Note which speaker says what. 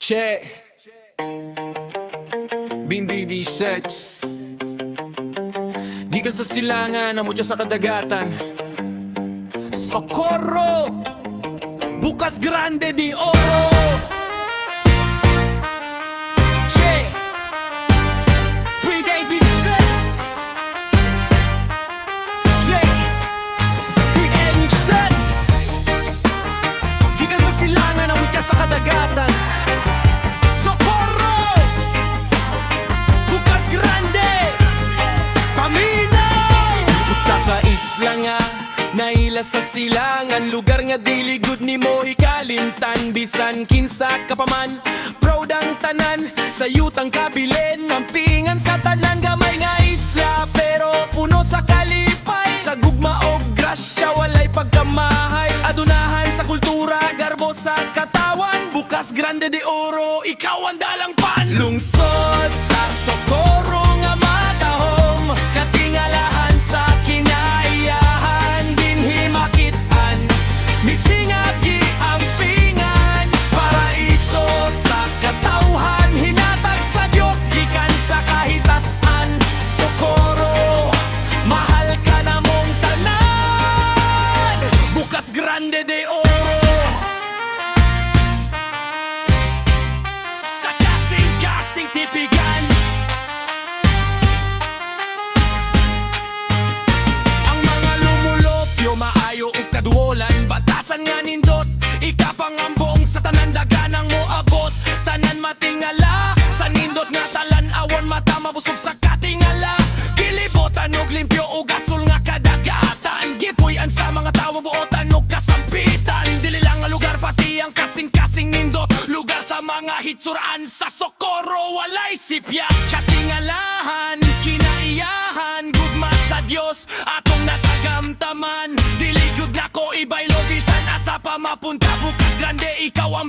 Speaker 1: Che Bindi Sets Gikan sa silangan, namutya sa kadagatan. Socorro Bukas Grande de Oro. Che Brigade Sets Che Brigade Sets Gikan sa silangan, namutya sa kadagatan. Socorro Bukas Grande Paminaw sa kaisla nga naila sa silangan, lugar nga diligod ni mo hikalimtan. Bisan kinsa ka pa man, proud ang tanan, sa yutang kabilin, mampingan sa tanan. Gamay nga isla pero puno sa kalipay, sa gugma o grasya walay pagkamahay. Adunahan sa kultura, garbo sa katawan, Bukas Grande de Oro, ikaw ang dalang pan. Lungsod sa Socorro nga matahom, katingalahan sa kinaiyahan, dinhi makitaan, mitingagi ang pingan. Paraiso sa katawhan, hinatag sa Diyos gikan sa kahitasan. Socorro, mahal ka na mong tanan, Bukas Grande de Oro. Sa kasing-kasing tipigan, ang mga lumulopyo maayo ug kaduolan, batasan nga nindot, ikapangambong sa tanan daganang mo abot. Tanan matingala sa nindot nga talan, awon mata mabusog sa katingala. Gilibotan og limpyo ug gasol nga kadagatan, gipuy-an sa mga tawo buotan og kasampitan. Dili lang nga lugar pati ang kasing-kasing nindot, lugar sa mga hitsuraan sa Socorro walay sipya. Katingalahan, kinaiyahan, gugma sa Dios atong natagamtaman. Diligod na ko ibaylo bisan asa pa mapunta, Bukas Grande ikaw ang